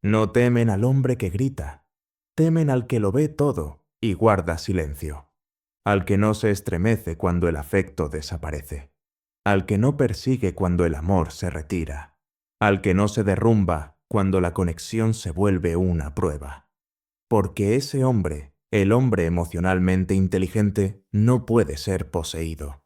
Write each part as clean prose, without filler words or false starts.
No temen al hombre que grita, temen al que lo ve todo y guarda silencio, al que no se estremece cuando el afecto desaparece, al que no persigue cuando el amor se retira, al que no se derrumba cuando la conexión se vuelve una prueba. Porque ese hombre, el hombre emocionalmente inteligente, no puede ser poseído.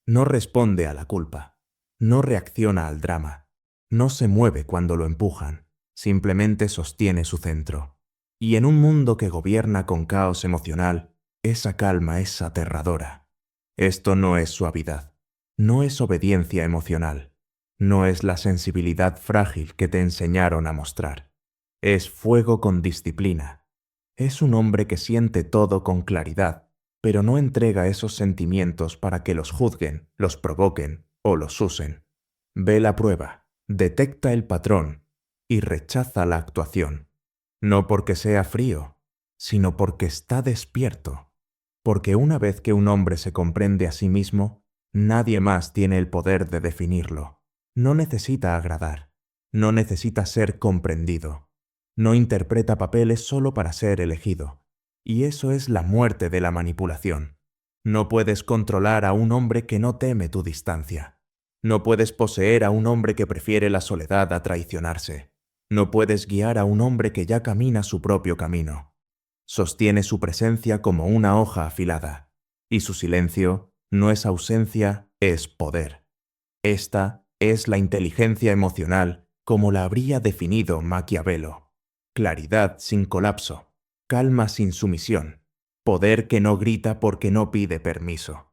No responde a la culpa, no reacciona al drama, no se mueve cuando lo empujan, simplemente sostiene su centro. Y en un mundo que gobierna con caos emocional, esa calma es aterradora. Esto no es suavidad, no es obediencia emocional, no es la sensibilidad frágil que te enseñaron a mostrar. Es fuego con disciplina. Es un hombre que siente todo con claridad, pero no entrega esos sentimientos para que los juzguen, los provoquen o los usen. Ve la prueba, detecta el patrón y rechaza la actuación. No porque sea frío, sino porque está despierto. Porque una vez que un hombre se comprende a sí mismo, nadie más tiene el poder de definirlo. No necesita agradar, no necesita ser comprendido. No interpreta papeles solo para ser elegido. Y eso es la muerte de la manipulación. No puedes controlar a un hombre que no teme tu distancia. No puedes poseer a un hombre que prefiere la soledad a traicionarse. No puedes guiar a un hombre que ya camina su propio camino. Sostiene su presencia como una hoja afilada, y su silencio no es ausencia, es poder. Esta es la inteligencia emocional como la habría definido Maquiavelo. Claridad sin colapso, calma sin sumisión, poder que no grita porque no pide permiso.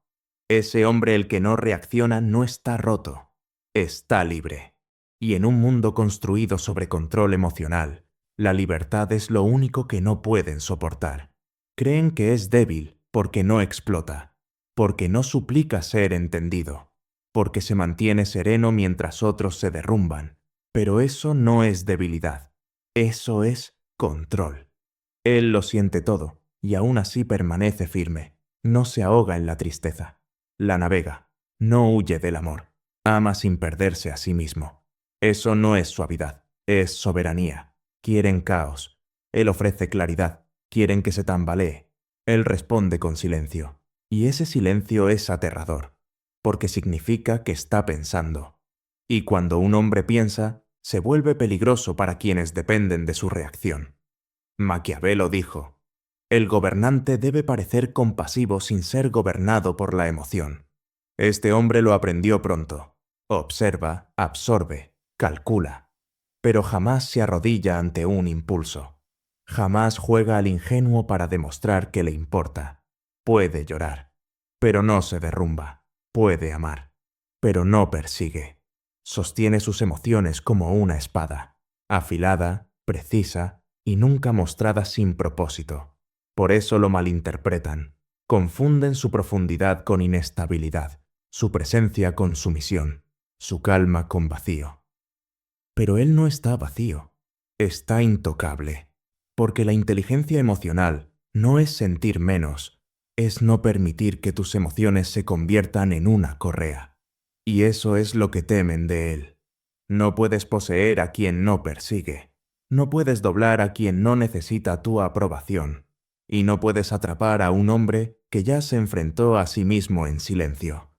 Ese hombre el que no reacciona no está roto, está libre. Y en un mundo construido sobre control emocional, la libertad es lo único que no pueden soportar. Creen que es débil porque no explota, porque no suplica ser entendido, porque se mantiene sereno mientras otros se derrumban. Pero eso no es debilidad, eso es control. Él lo siente todo y aún así permanece firme. No se ahoga en la tristeza. La navega. No huye del amor. Ama sin perderse a sí mismo. Eso no es suavidad, es soberanía. Quieren caos. Él ofrece claridad. Quieren que se tambalee. Él responde con silencio. Y ese silencio es aterrador, porque significa que está pensando. Y cuando un hombre piensa, se vuelve peligroso para quienes dependen de su reacción. Maquiavelo dijo: el gobernante debe parecer compasivo sin ser gobernado por la emoción. Este hombre lo aprendió pronto. Observa, absorbe, calcula, pero jamás se arrodilla ante un impulso. Jamás juega al ingenuo para demostrar que le importa. Puede llorar, pero no se derrumba. Puede amar, pero no persigue. Sostiene sus emociones como una espada, afilada, precisa y nunca mostrada sin propósito. Por eso lo malinterpretan. Confunden su profundidad con inestabilidad, su presencia con sumisión, su calma con vacío. Pero él no está vacío, está intocable, porque la inteligencia emocional no es sentir menos, es no permitir que tus emociones se conviertan en una correa. Y eso es lo que temen de él. No puedes poseer a quien no persigue, no puedes doblar a quien no necesita tu aprobación, y no puedes atrapar a un hombre que ya se enfrentó a sí mismo en silencio.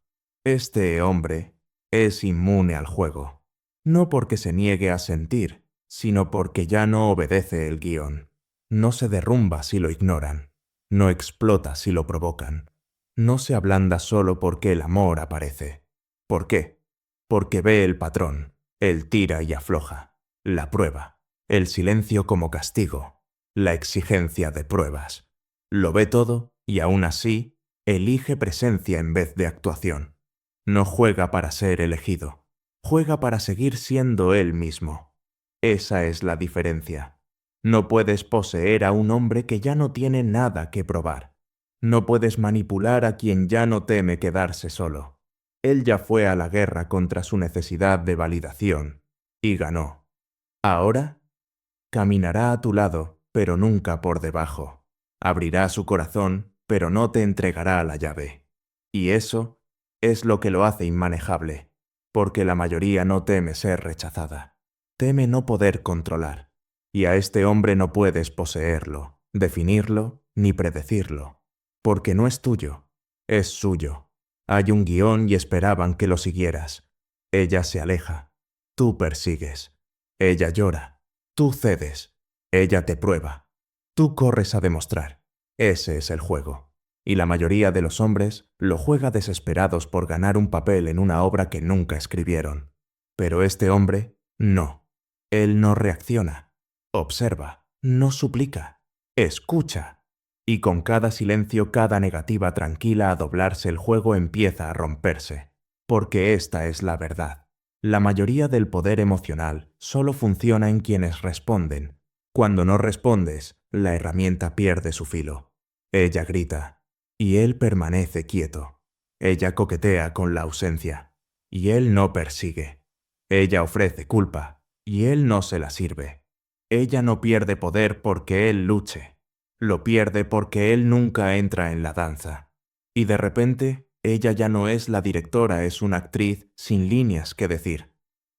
Este hombre es inmune al juego. No porque se niegue a sentir, sino porque ya no obedece el guión. No se derrumba si lo ignoran. No explota si lo provocan. No se ablanda solo porque el amor aparece. ¿Por qué? Porque ve el patrón. Él tira y afloja. La prueba. El silencio como castigo. La exigencia de pruebas. Lo ve todo y aún así elige presencia en vez de actuación. No juega para ser elegido. Juega para seguir siendo él mismo. Esa es la diferencia. No puedes poseer a un hombre que ya no tiene nada que probar. No puedes manipular a quien ya no teme quedarse solo. Él ya fue a la guerra contra su necesidad de validación y ganó. Ahora caminará a tu lado, pero nunca por debajo. Abrirá su corazón, pero no te entregará la llave. Y eso es lo que lo hace inmanejable, porque la mayoría no teme ser rechazada. Teme no poder controlar. Y a este hombre no puedes poseerlo, definirlo ni predecirlo, porque no es tuyo, es suyo. Hay un guión y esperaban que lo siguieras. Ella se aleja, tú persigues. Ella llora, tú cedes. Ella te prueba, tú corres a demostrar. Ese es el juego. Y la mayoría de los hombres lo juega desesperados por ganar un papel en una obra que nunca escribieron. Pero este hombre, no. Él no reacciona. Observa, no suplica, escucha. Y con cada silencio, cada negativa tranquila a doblarse, el juego empieza a romperse. Porque esta es la verdad. La mayoría del poder emocional solo funciona en quienes responden. Cuando no respondes, la herramienta pierde su filo. Ella grita, y él permanece quieto. Ella coquetea con la ausencia, y él no persigue. Ella ofrece culpa, y él no se la sirve. Ella no pierde poder porque él luche. Lo pierde porque él nunca entra en la danza. Y de repente, ella ya no es la directora, es una actriz sin líneas que decir.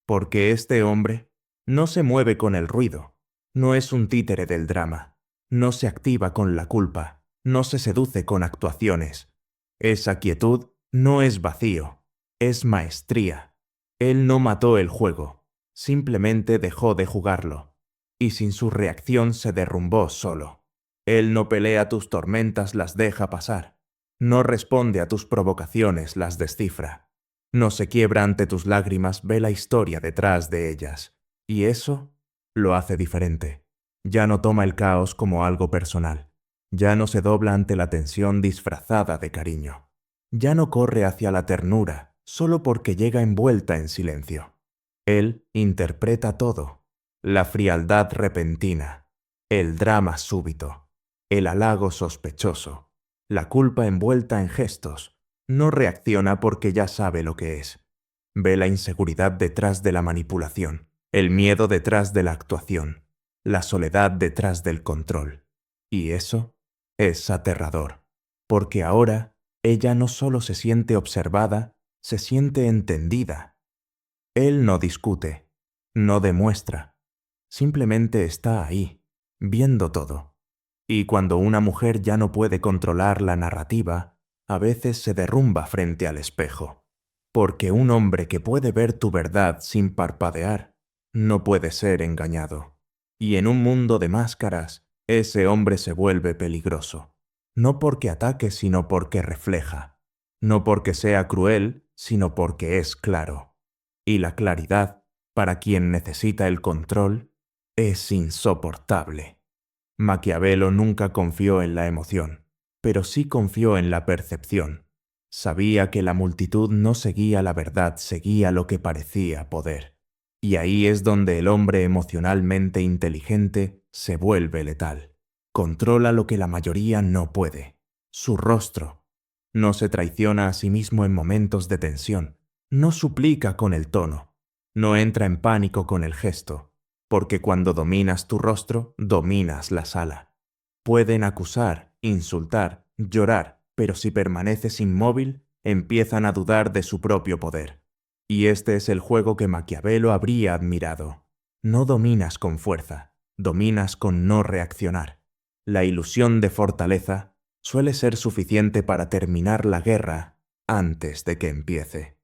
Porque este hombre no se mueve con el ruido, no es un títere del drama, no se activa con la culpa, no se seduce con actuaciones. Esa quietud no es vacío, es maestría. Él no mató el juego, simplemente dejó de jugarlo, y sin su reacción se derrumbó solo. Él no pelea tus tormentas, las deja pasar. No responde a tus provocaciones, las descifra. No se quiebra ante tus lágrimas, ve la historia detrás de ellas. Y eso lo hace diferente. Ya no toma el caos como algo personal. Ya no se dobla ante la tensión disfrazada de cariño. Ya no corre hacia la ternura solo porque llega envuelta en silencio. Él interpreta todo. La frialdad repentina, el drama súbito, el halago sospechoso, la culpa envuelta en gestos. No reacciona porque ya sabe lo que es. Ve la inseguridad detrás de la manipulación, el miedo detrás de la actuación, la soledad detrás del control. Y eso es aterrador, porque ahora ella no solo se siente observada, se siente entendida. Él no discute, no demuestra, simplemente está ahí, viendo todo. Y cuando una mujer ya no puede controlar la narrativa, a veces se derrumba frente al espejo. Porque un hombre que puede ver tu verdad sin parpadear, no puede ser engañado. Y en un mundo de máscaras, ese hombre se vuelve peligroso. No porque ataque, sino porque refleja. No porque sea cruel, sino porque es claro. Y la claridad, para quien necesita el control, es insoportable. Maquiavelo nunca confió en la emoción, pero sí confió en la percepción. Sabía que la multitud no seguía la verdad, seguía lo que parecía poder. Y ahí es donde el hombre emocionalmente inteligente se vuelve letal. Controla lo que la mayoría no puede. Su rostro. No se traiciona a sí mismo en momentos de tensión. No suplica con el tono. No entra en pánico con el gesto. Porque cuando dominas tu rostro, dominas la sala. Pueden acusar, insultar, llorar, pero si permaneces inmóvil, empiezan a dudar de su propio poder. Y este es el juego que Maquiavelo habría admirado. No dominas con fuerza, dominas con no reaccionar. La ilusión de fortaleza suele ser suficiente para terminar la guerra antes de que empiece.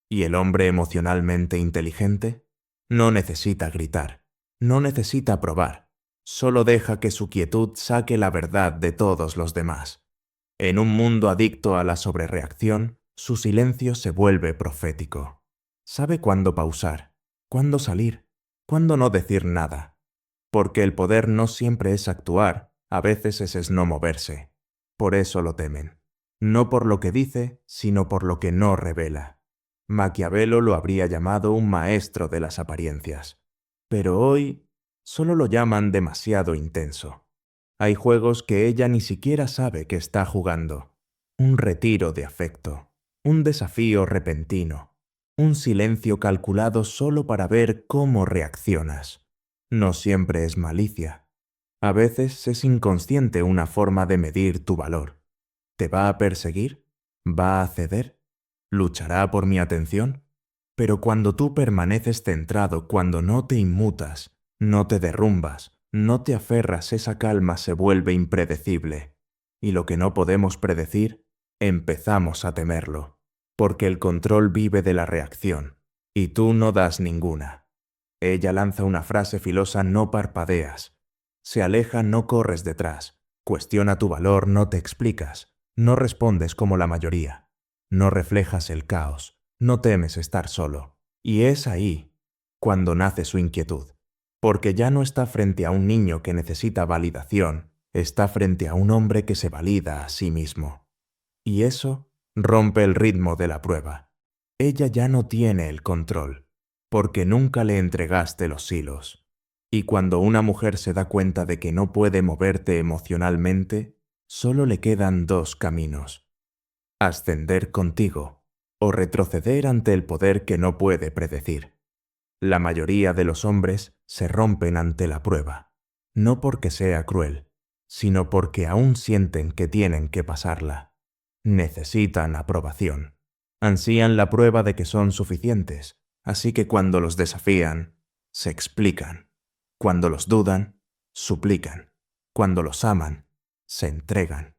¿Y el hombre emocionalmente inteligente? No necesita gritar, no necesita probar, solo deja que su quietud saque la verdad de todos los demás. En un mundo adicto a la sobrereacción, su silencio se vuelve profético. Sabe cuándo pausar, cuándo salir, cuándo no decir nada. Porque el poder no siempre es actuar, a veces es no moverse. Por eso lo temen. No por lo que dice, sino por lo que no revela. Maquiavelo lo habría llamado un maestro de las apariencias. Pero hoy solo lo llaman demasiado intenso. Hay juegos que ella ni siquiera sabe que está jugando. Un retiro de afecto, un desafío repentino, un silencio calculado solo para ver cómo reaccionas. No siempre es malicia. A veces es inconsciente una forma de medir tu valor. ¿Te va a perseguir? ¿Va a ceder? ¿Luchará por mi atención? Pero cuando tú permaneces centrado, cuando no te inmutas, No te derrumbas, no te aferras, esa calma se vuelve impredecible. Y lo que no podemos predecir, empezamos a temerlo. Porque el control vive de la reacción, y tú no das ninguna. Ella lanza una frase filosa, no parpadeas. Se aleja, no corres detrás. Cuestiona tu valor, no te explicas. No respondes como la mayoría. No reflejas el caos. No temes estar solo. Y es ahí cuando nace su inquietud. Porque ya no está frente a un niño que necesita validación, está frente a un hombre que se valida a sí mismo. Y eso rompe el ritmo de la prueba. Ella ya no tiene el control, porque nunca le entregaste los hilos. Y cuando una mujer se da cuenta de que no puede moverte emocionalmente, solo le quedan dos caminos: ascender contigo o retroceder ante el poder que no puede predecir. La mayoría de los hombres se rompen ante la prueba, no porque sea cruel, sino porque aún sienten que tienen que pasarla. Necesitan aprobación. Ansían la prueba de que son suficientes, así que cuando los desafían, se explican. Cuando los dudan, suplican. Cuando los aman, se entregan.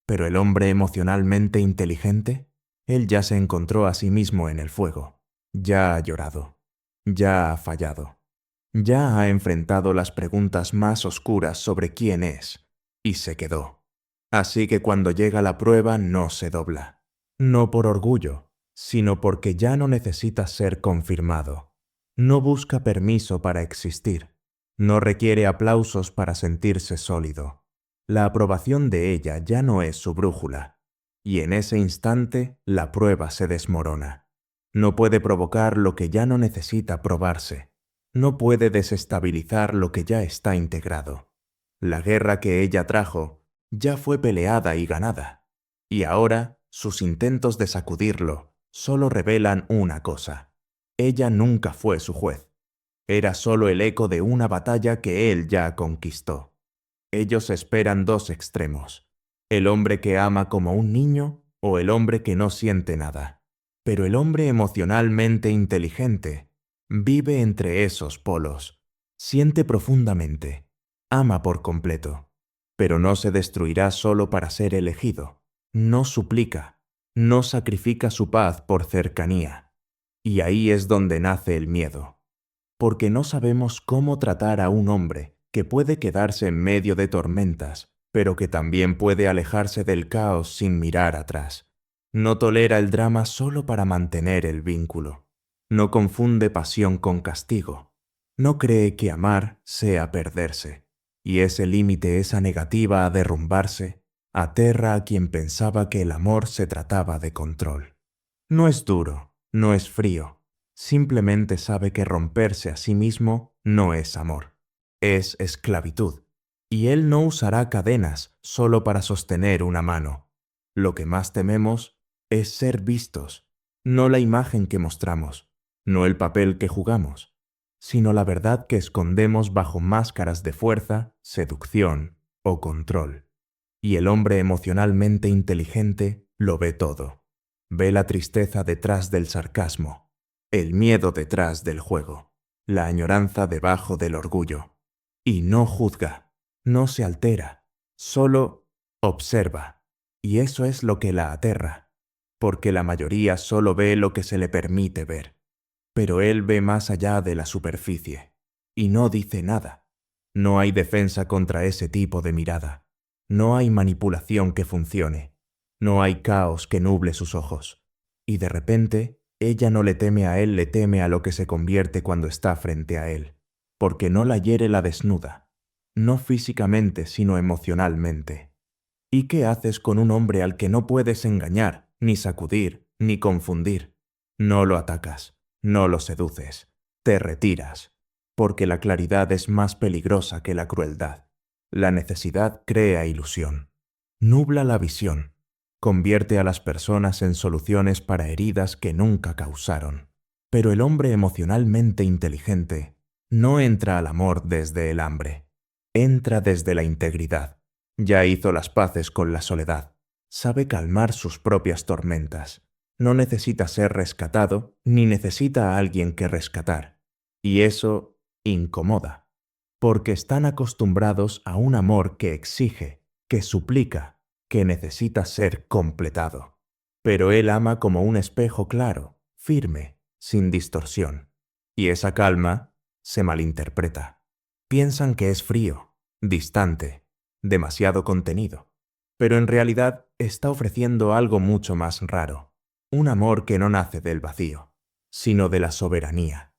Pero el hombre emocionalmente inteligente, él ya se encontró a sí mismo en el fuego, ya ha llorado. Ya ha fallado. Ya ha enfrentado las preguntas más oscuras sobre quién es, y se quedó. Así que cuando llega la prueba no se dobla. No por orgullo, sino porque ya no necesita ser confirmado. No busca permiso para existir. No requiere aplausos para sentirse sólido. La aprobación de ella ya no es su brújula. Y en ese instante la prueba se desmorona. No puede provocar lo que ya no necesita probarse. No puede desestabilizar lo que ya está integrado. La guerra que ella trajo ya fue peleada y ganada. Y ahora sus intentos de sacudirlo solo revelan una cosa: ella nunca fue su juez. Era solo el eco de una batalla que él ya conquistó. Ellos esperan dos extremos: el hombre que ama como un niño o el hombre que no siente nada. Pero el hombre emocionalmente inteligente vive entre esos polos. Siente profundamente, ama por completo, pero no se destruirá solo para ser elegido. No suplica, no sacrifica su paz por cercanía. Y ahí es donde nace el miedo. Porque no sabemos cómo tratar a un hombre que puede quedarse en medio de tormentas, pero que también puede alejarse del caos sin mirar atrás. No tolera el drama solo para mantener el vínculo. No confunde pasión con castigo. No cree que amar sea perderse. Y ese límite, esa negativa a derrumbarse, aterra a quien pensaba que el amor se trataba de control. No es duro, no es frío. Simplemente sabe que romperse a sí mismo no es amor, es esclavitud. Y él no usará cadenas solo para sostener una mano. Lo que más tememos es ser vistos, no la imagen que mostramos, no el papel que jugamos, sino la verdad que escondemos bajo máscaras de fuerza, seducción o control. Y el hombre emocionalmente inteligente lo ve todo. Ve la tristeza detrás del sarcasmo, el miedo detrás del juego, la añoranza debajo del orgullo. Y no juzga, no se altera, solo observa. Y eso es lo que la aterra, porque la mayoría solo ve lo que se le permite ver. Pero él ve más allá de la superficie, y no dice nada. No hay defensa contra ese tipo de mirada. No hay manipulación que funcione. No hay caos que nuble sus ojos. Y de repente, ella no le teme a él, le teme a lo que se convierte cuando está frente a él. Porque no la hiere la desnuda. No físicamente, sino emocionalmente. ¿Y qué haces con un hombre al que no puedes engañar, ni sacudir, ni confundir? No lo atacas, no lo seduces, te retiras, porque la claridad es más peligrosa que la crueldad. La necesidad crea ilusión, nubla la visión, convierte a las personas en soluciones para heridas que nunca causaron. Pero el hombre emocionalmente inteligente no entra al amor desde el hambre, entra desde la integridad. Ya hizo las paces con la soledad, sabe calmar sus propias tormentas. No necesita ser rescatado, ni necesita a alguien que rescatar. Y eso incomoda, porque están acostumbrados a un amor que exige, que suplica, que necesita ser completado. Pero él ama como un espejo claro, firme, sin distorsión. Y esa calma se malinterpreta. Piensan que es frío, distante, demasiado contenido. Pero en realidad está ofreciendo algo mucho más raro. Un amor que no nace del vacío, sino de la soberanía.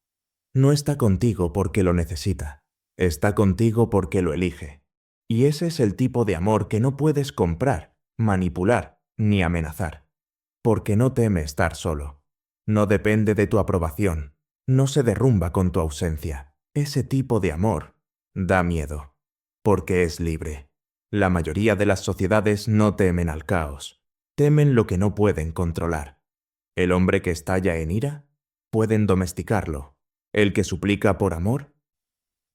No está contigo porque lo necesita. Está contigo porque lo elige. Y ese es el tipo de amor que no puedes comprar, manipular ni amenazar. Porque no teme estar solo. No depende de tu aprobación. No se derrumba con tu ausencia. Ese tipo de amor da miedo. Porque es libre. La mayoría de las sociedades no temen al caos. Temen lo que no pueden controlar. El hombre que estalla en ira, pueden domesticarlo. El que suplica por amor,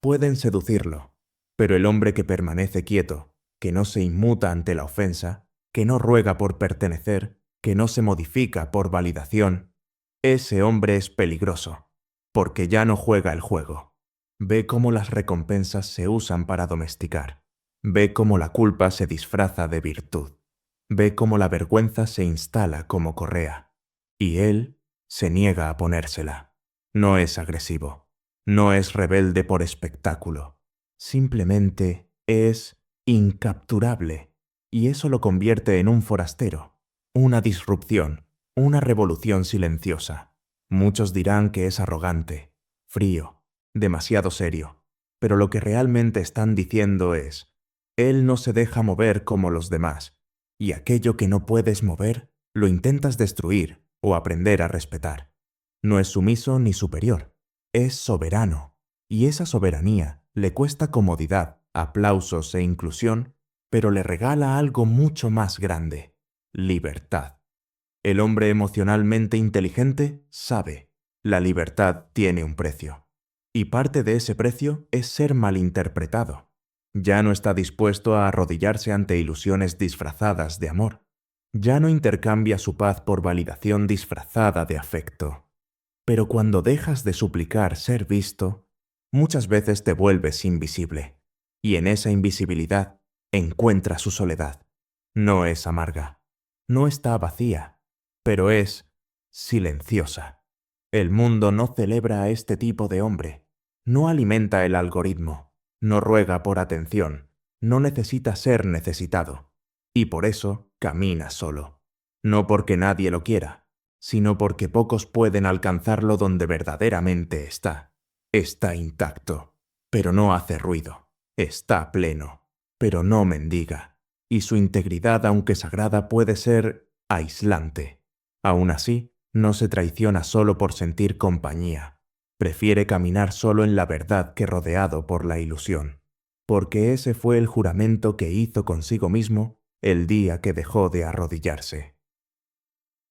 pueden seducirlo, pero el hombre que permanece quieto, que no se inmuta ante la ofensa, que no ruega por pertenecer, que no se modifica por validación, ese hombre es peligroso, porque ya no juega el juego. Ve cómo las recompensas se usan para domesticar. Ve cómo la culpa se disfraza de virtud. Ve cómo la vergüenza se instala como correa. Y él se niega a ponérsela. No es agresivo. No es rebelde por espectáculo. Simplemente es incapturable. Y eso lo convierte en un forastero, una disrupción, una revolución silenciosa. Muchos dirán que es arrogante, frío, demasiado serio. Pero lo que realmente están diciendo es, él no se deja mover como los demás, y aquello que no puedes mover, lo intentas destruir o aprender a respetar. No es sumiso ni superior, es soberano, y esa soberanía le cuesta comodidad, aplausos e inclusión, pero le regala algo mucho más grande: libertad. El hombre emocionalmente inteligente sabe, la libertad tiene un precio, y parte de ese precio es ser malinterpretado. Ya no está dispuesto a arrodillarse ante ilusiones disfrazadas de amor. Ya no intercambia su paz por validación disfrazada de afecto. Pero cuando dejas de suplicar ser visto, muchas veces te vuelves invisible, y en esa invisibilidad encuentras su soledad. No es amarga, no está vacía, pero es silenciosa. El mundo no celebra a este tipo de hombre, no alimenta el algoritmo, no ruega por atención, no necesita ser necesitado, y por eso camina solo. No porque nadie lo quiera, sino porque pocos pueden alcanzarlo donde verdaderamente está. Está intacto, pero no hace ruido. Está pleno, pero no mendiga. Y su integridad, aunque sagrada, puede ser aislante. Aún así, no se traiciona solo por sentir compañía. Prefiere caminar solo en la verdad que rodeado por la ilusión. Porque ese fue el juramento que hizo consigo mismo el día que dejó de arrodillarse.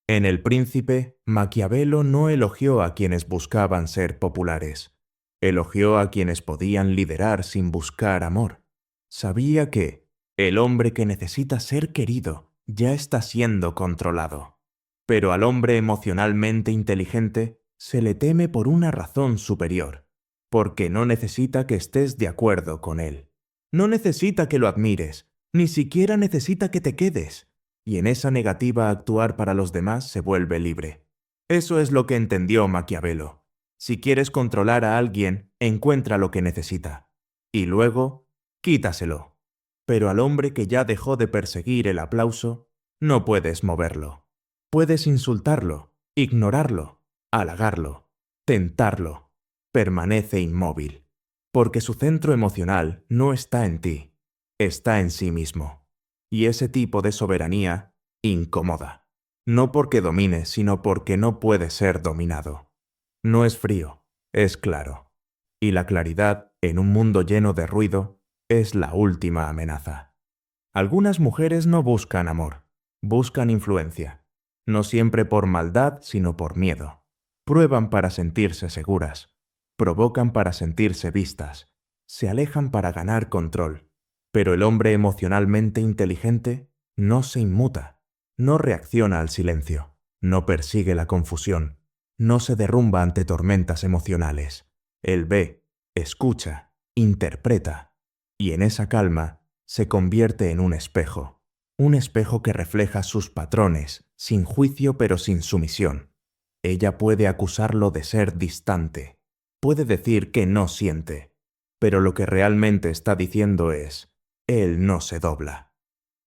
En El Príncipe, Maquiavelo no elogió a quienes buscaban ser populares. Elogió a quienes podían liderar sin buscar amor. Sabía que el hombre que necesita ser querido ya está siendo controlado. Pero al hombre emocionalmente inteligente se le teme por una razón superior, porque no necesita que estés de acuerdo con él. No necesita que lo admires, ni siquiera necesita que te quedes. Y en esa negativa a actuar para los demás se vuelve libre. Eso es lo que entendió Maquiavelo. Si quieres controlar a alguien, encuentra lo que necesita. Y luego, quítaselo. Pero al hombre que ya dejó de perseguir el aplauso, no puedes moverlo. Puedes insultarlo, ignorarlo, halagarlo, tentarlo. Permanece inmóvil. Porque su centro emocional no está en ti, está en sí mismo. Y ese tipo de soberanía incomoda. No porque domine, sino porque no puede ser dominado. No es frío, es claro. Y la claridad, en un mundo lleno de ruido, es la última amenaza. Algunas mujeres no buscan amor, buscan influencia. No siempre por maldad, sino por miedo. Prueban para sentirse seguras. Provocan para sentirse vistas. Se alejan para ganar control. Pero el hombre emocionalmente inteligente no se inmuta, no reacciona al silencio, no persigue la confusión, no se derrumba ante tormentas emocionales. Él ve, escucha interpreta, y en esa calma se convierte en un espejo que refleja sus patrones, sin juicio pero sin sumisión. Ella puede acusarlo de ser distante, puede decir que no siente, pero lo que realmente está diciendo es, él no se dobla.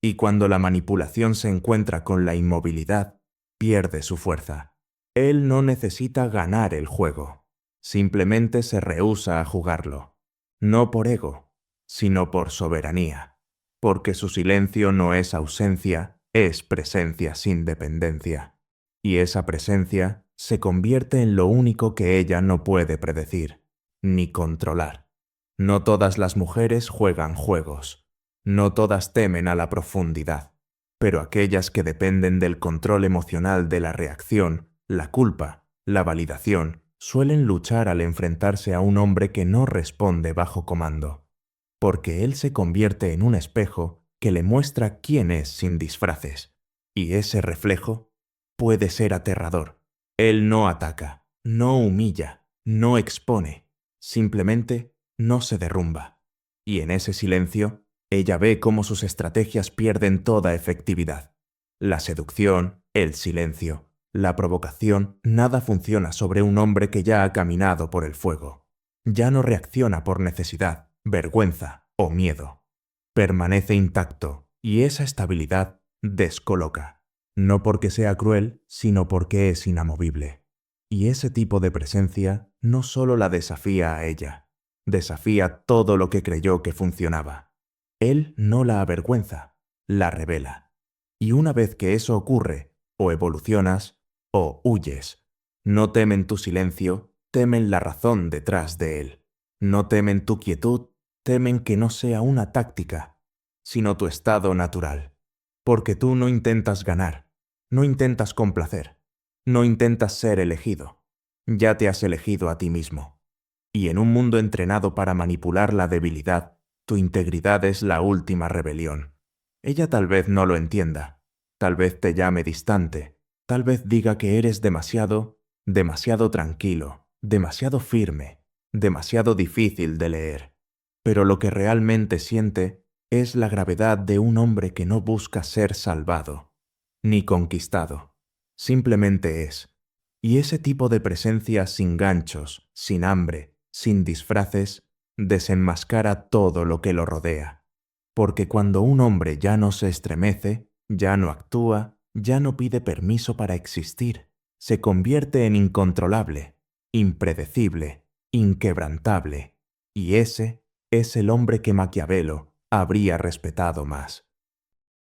Y cuando la manipulación se encuentra con la inmovilidad, pierde su fuerza. Él no necesita ganar el juego, simplemente se rehúsa a jugarlo, no por ego, sino por soberanía, porque su silencio no es ausencia, es presencia sin dependencia. Y esa presencia se convierte en lo único que ella no puede predecir, ni controlar. No todas las mujeres juegan juegos, no todas temen a la profundidad, pero aquellas que dependen del control emocional de la reacción, la culpa, la validación, suelen luchar al enfrentarse a un hombre que no responde bajo comando, porque él se convierte en un espejo que le muestra quién es sin disfraces, y ese reflejo puede ser aterrador. Él no ataca, no humilla, no expone, simplemente no se derrumba. Y en ese silencio, ella ve cómo sus estrategias pierden toda efectividad. La seducción, el silencio, la provocación, nada funciona sobre un hombre que ya ha caminado por el fuego. Ya no reacciona por necesidad, vergüenza o miedo. Permanece intacto y esa estabilidad descoloca. No porque sea cruel, sino porque es inamovible. Y ese tipo de presencia no solo la desafía a ella, desafía todo lo que creyó que funcionaba. Él no la avergüenza, la revela. Y una vez que eso ocurre, o evolucionas, o huyes. No temen tu silencio, temen la razón detrás de él. No temen tu quietud, temen que no sea una táctica, sino tu estado natural. Porque tú no intentas ganar, no intentas complacer, no intentas ser elegido. Ya te has elegido a ti mismo. Y en un mundo entrenado para manipular la debilidad, tu integridad es la última rebelión. Ella tal vez no lo entienda, tal vez te llame distante, tal vez diga que eres demasiado tranquilo, demasiado firme, demasiado difícil de leer. Pero lo que realmente siente es la gravedad de un hombre que no busca ser salvado, ni conquistado. Simplemente es. Y ese tipo de presencia sin ganchos, sin hambre, sin disfraces, desenmascara todo lo que lo rodea. Porque cuando un hombre ya no se estremece, ya no actúa, ya no pide permiso para existir, se convierte en incontrolable, impredecible, inquebrantable. Y ese es el hombre que Maquiavelo habría respetado más.